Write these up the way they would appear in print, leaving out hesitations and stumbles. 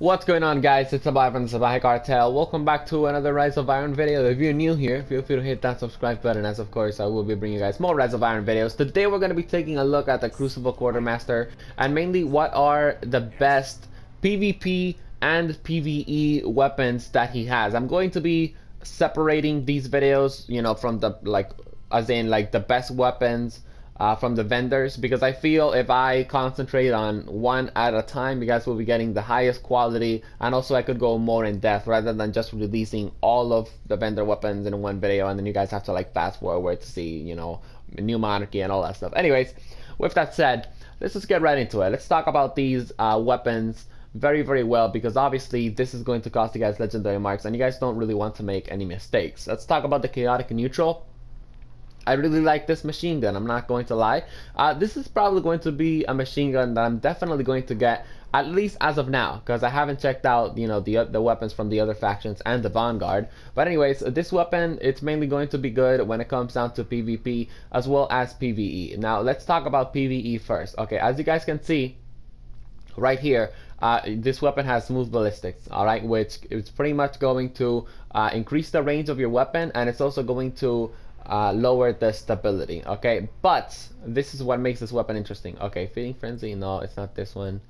What's going on, guys? It's Salvajee from the Salvajee Cartel. Welcome back to another Rise of Iron video. If you're new here, feel free to hit that subscribe button, as of course I will be bringing you guys more Rise of Iron videos. Today we're going to be taking a look at the Crucible Quartermaster and mainly what are the best PvP and PvE weapons that he has. I'm going to be separating these videos, from the the best weapons from the vendors, because I feel if I concentrate on one at a time, you guys will be getting the highest quality, and also I could go more in depth rather than just releasing all of the vendor weapons in one video and then you guys have to like fast forward to see, new monarchy and all that stuff. Anyways, with that said, let's just get right into it. Let's talk about these weapons very well, because obviously this is going to cost you guys legendary marks and you guys don't really want to make any mistakes. Let's talk about the chaotic neutral. I really like this machine gun, I'm not going to lie. This is probably going to be a machine gun that I'm definitely going to get, at least as of now, because I haven't checked out, the weapons from the other factions and the Vanguard. But anyways, this weapon, it's mainly going to be good when it comes down to PvP as well as PvE. Now, let's talk about PvE first. Okay, as you guys can see, right here, this weapon has smooth ballistics, alright, which is pretty much going to increase the range of your weapon, and it's also going to lower the stability. Okay, but this is what makes this weapon interesting. Okay, Feeding Frenzy, no, it's not this one.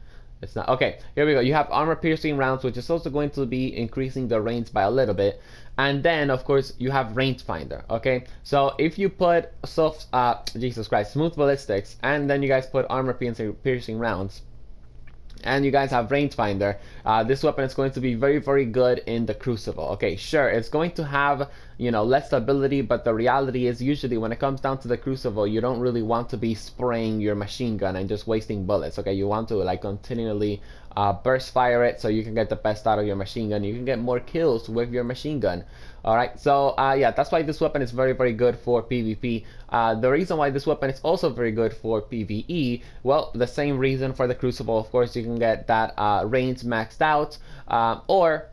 It's not. Okay, here we go. You have armor piercing rounds, which is also going to be increasing the range by a little bit. And then, of course, you have rangefinder. Okay, so if you put Jesus Christ, smooth ballistics, and then you guys put armor piercing rounds, and you guys have rangefinder, this weapon is going to be very good in the Crucible. Okay, sure, it's going to have, less stability, but the reality is usually when it comes down to the Crucible, you don't really want to be spraying your machine gun and just wasting bullets. Okay, you want to like continually burst fire it so you can get the best out of your machine gun. You can get more kills with your machine gun. Alright, so yeah, that's why this weapon is very good for PvP. The reason why this weapon is also very good for PvE, well, the same reason for the Crucible. Of course, you can get that range maxed out, or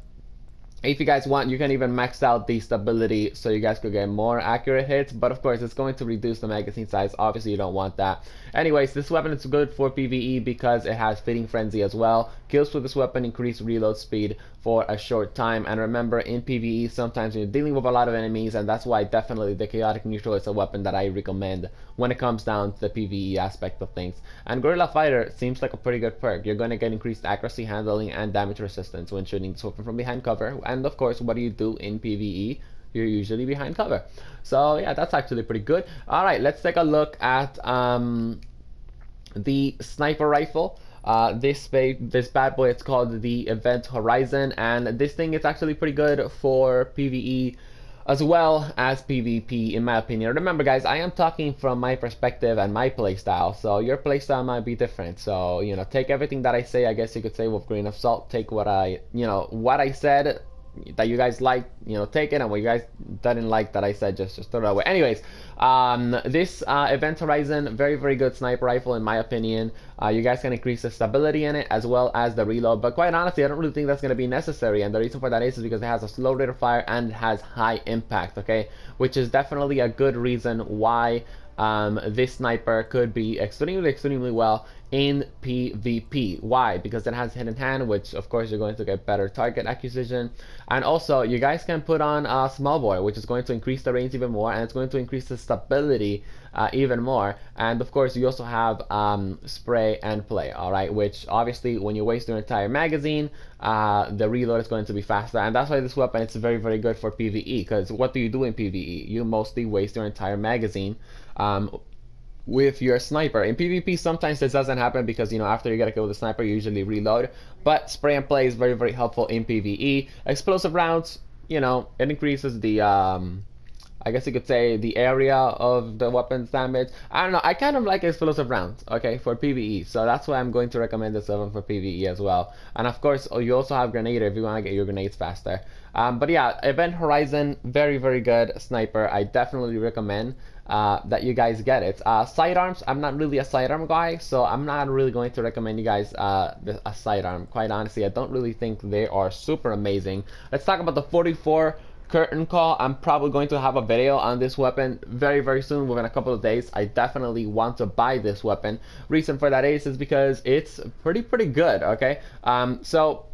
if you guys want, you can even max out the stability so you guys could get more accurate hits, but of course it's going to reduce the magazine size. Obviously you don't want that. Anyways, this weapon is good for PvE because it has Feeding Frenzy as well. Kills with this weapon increase reload speed for a short time, and remember, in PvE sometimes you're dealing with a lot of enemies, and that's why definitely the chaotic neutral is a weapon that I recommend when it comes down to the PvE aspect of things. And Guerrilla Fighter seems like a pretty good perk. You're going to get increased accuracy, handling, and damage resistance when shooting this weapon from behind cover. And of course, what do you do in PvE? You're usually behind cover. So yeah, that's actually pretty good. Alright, let's take a look at the sniper rifle. This bad boy, it's called the Event Horizon, and this thing is actually pretty good for PvE as well as PvP, in my opinion. Remember, guys, I am talking from my perspective and my playstyle, so your playstyle might be different. So, take everything that I say, I guess you could say, with a grain of salt. Take what I said that you guys like, take it, and what you guys didn't like that I said, just throw it away. Anyways, this Event Horizon, very good sniper rifle in my opinion. You guys can increase the stability in it as well as the reload, but quite honestly, I don't really think that's going to be necessary, and the reason for that is because it has a slow rate of fire and it has high impact, okay, which is definitely a good reason why this sniper could be extremely well in PvP. Why? Because it has hidden hand, which of course you're going to get better target acquisition, and also you guys can put on a small bore, which is going to increase the range even more, and it's going to increase the stability even more. And of course you also have spray and play, alright, which obviously when you waste your entire magazine, the reload is going to be faster, and that's why this weapon is very good for PvE, because what do you do in PvE? You mostly waste your entire magazine with your sniper. In PvP sometimes this doesn't happen because after you get a kill with the sniper you usually reload, but spray and play is very helpful in PvE. Explosive rounds, it increases the I guess you could say the area of the weapon's damage. I don't know, I kind of like explosive rounds, okay, for PvE, so that's why I'm going to recommend this weapon for PvE as well. And of course you also have Grenader if you want to get your grenades faster. But yeah, Event Horizon, very good sniper. I definitely recommend that you guys get it. Sidearms, I'm not really a sidearm guy, so I'm not really going to recommend you guys a sidearm. Quite honestly, I don't really think they are super amazing. Let's talk about the 44 curtain call. I'm probably going to have a video on this weapon very soon, within a couple of days. I definitely want to buy this weapon. Reason for that is because it's pretty good, okay? So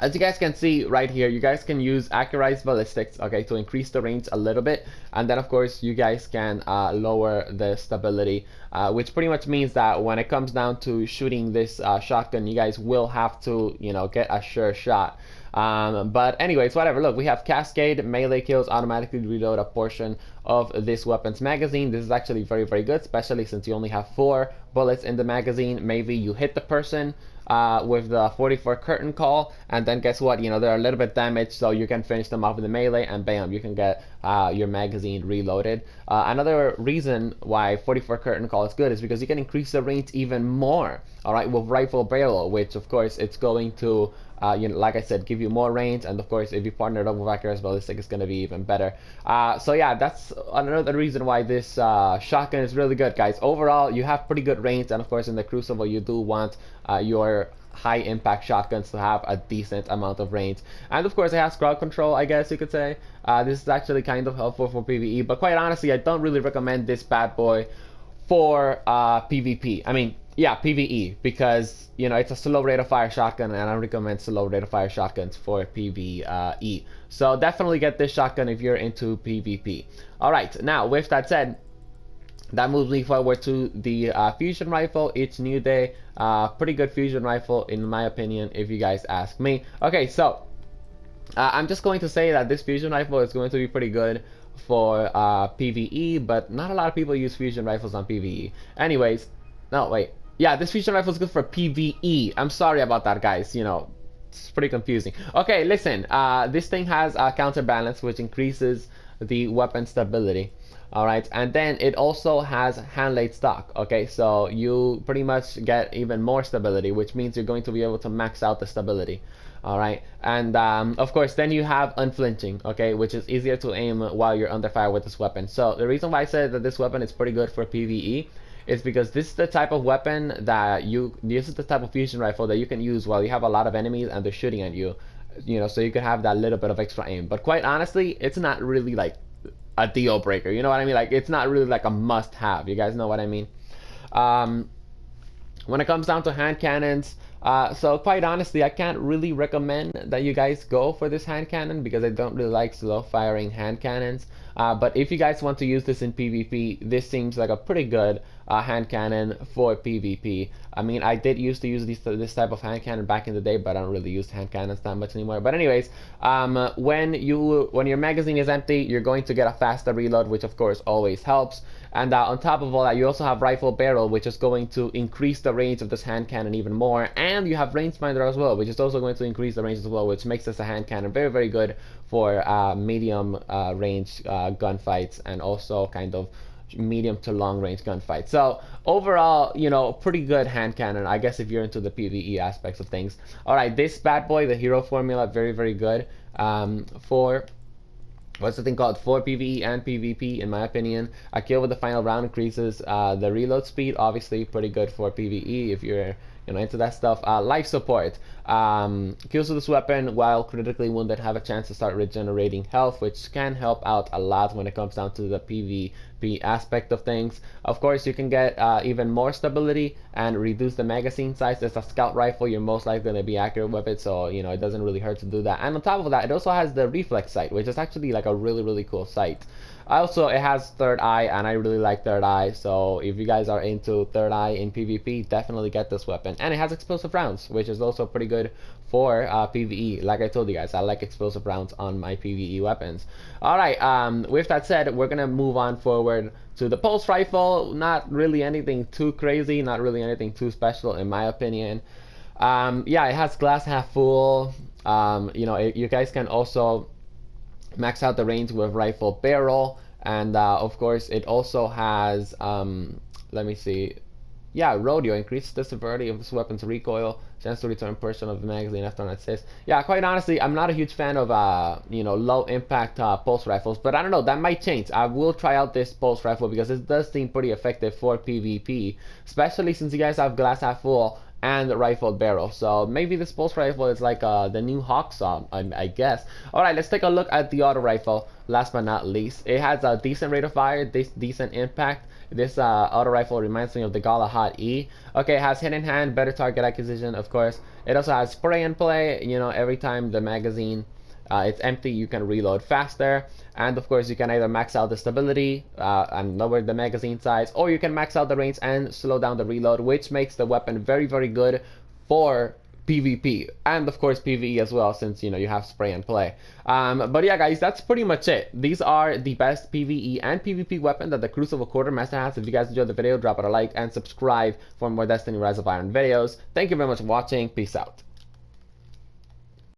As you guys can see right here, you guys can use accurized ballistics, okay, to increase the range a little bit, and then of course you guys can lower the stability, which pretty much means that when it comes down to shooting this shotgun, you guys will have to, you know, get a sure shot. But anyways, whatever. Look, we have Cascade, melee kills, automatically reload a portion of this weapon's magazine. This is actually very, very good, especially since you only have 4 bullets in the magazine. Maybe you hit the person with the 44 curtain call, and then guess what, you know, they're a little bit damaged, so you can finish them off with the melee, and bam, you can get your magazine reloaded. Another reason why 44 curtain call is good is because you can increase the range even more, all right, with rifle barrel, which of course it's going to you know, like I said, give you more range, and of course if you partner it up with accurized ballistic, it's going to be even better. So yeah, that's another reason why this shotgun is really good, guys. Overall, you have pretty good range, and of course in the Crucible you do want your high impact shotguns to have a decent amount of range, and of course it has crowd control, I guess you could say. This is actually kind of helpful for PvE, but quite honestly I don't really recommend this bad boy for PvP. I mean, yeah, PvE, because you know it's a slow rate of fire shotgun, and I don't recommend slow rate of fire shotguns for PvE. So definitely get this shotgun if you're into PvP. Alright, now with that said, that moves me forward to the fusion rifle. It's New Day, pretty good fusion rifle in my opinion, if you guys ask me. Okay, so I'm just going to say that this fusion rifle is going to be pretty good for PvE, but not a lot of people use fusion rifles on PvE. Anyways, no, wait. Yeah, this fusion rifle is good for PvE. I'm sorry about that, guys. You know, it's pretty confusing. Okay, listen. This thing has counterbalance, which increases the weapon stability. Alright, and then it also has hand laid stock. Okay, so you pretty much get even more stability, which means you're going to be able to max out the stability. Alright, and of course then you have unflinching, okay, which is easier to aim while you're under fire with this weapon. So the reason why I said that this weapon is pretty good for PvE is because this is the type of weapon that this is the type of fusion rifle that you can use while you have a lot of enemies and they're shooting at you, you know, so you can have that little bit of extra aim. But quite honestly, it's not really like a deal breaker, you know what I mean? Like, it's not really like a must have, you guys know what I mean? When it comes down to hand cannons, so quite honestly, I can't really recommend that you guys go for this hand cannon because I don't really like slow firing hand cannons. But if you guys want to use this in PvP, this seems like a pretty good hand cannon for PvP. I mean, I did used to use this type of hand cannon back in the day, but I don't really use hand cannons that much anymore. But anyways, when your magazine is empty, you're going to get a faster reload, which of course always helps. And on top of all that, you also have rifle barrel, which is going to increase the range of this hand cannon even more. And you have rangefinder as well, which is also going to increase the range as well, which makes this a hand cannon very, very good for medium range gunfights, and also kind of medium to long range gunfights. So overall, you know, pretty good hand cannon, I guess, if you're into the PvE aspects of things. Alright, this bad boy, the hero formula, very, very good for what's the thing called, for PvE and PvP, in my opinion. A kill with the final round increases the reload speed, obviously pretty good for PvE if you're, you know, into that stuff. Life support, kills with this weapon while critically wounded have a chance to start regenerating health, which can help out a lot when it comes down to the PvP aspect of things. Of course, you can get even more stability and reduce the magazine size. It's a scout rifle, you're most likely going to be accurate with it, so you know it doesn't really hurt to do that. And on top of that, it also has the reflex sight, which is actually like a really, really cool sight. Also, it has third eye, and I really like third eye, so if you guys are into third eye in PvP, definitely get this weapon. And it has explosive rounds, which is also pretty good for PvE. Like I told you guys, I like explosive rounds on my PvE weapons. Alright, with that said, we're gonna move on forward to the pulse rifle. Not really anything too crazy, not really anything too special in my opinion. Yeah, it has glass half full. You know, you guys can also max out the range with rifle barrel, and of course it also has let me see, yeah, rodeo, increases the severity of this weapon's recoil, chance to return portion of the magazine after an assist. Yeah, quite honestly, I'm not a huge fan of you know, low impact pulse rifles, but I don't know, that might change. I will try out this pulse rifle because it does seem pretty effective for PvP, especially since you guys have glass half full and the rifled barrel. So maybe this pulse rifle is like the new Hawk Saw, I guess. Alright, let's take a look at the auto rifle. Last but not least, it has a decent rate of fire, decent impact. This auto rifle reminds me of the Galahad E. Okay, it has hidden hand, better target acquisition, of course. It also has spray and play. You know, every time the magazine it's empty, you can reload faster. And of course, you can either max out the stability and lower the magazine size, or you can max out the range and slow down the reload, which makes the weapon very, very good for PvP and of course PvE as well, since you know you have spray and play. But yeah, guys, that's pretty much it. These are the best PvE and PvP weapon that the Crucible Quartermaster has. If you guys enjoyed the video, drop it a like and subscribe for more Destiny Rise of Iron videos. Thank you very much for watching. Peace out.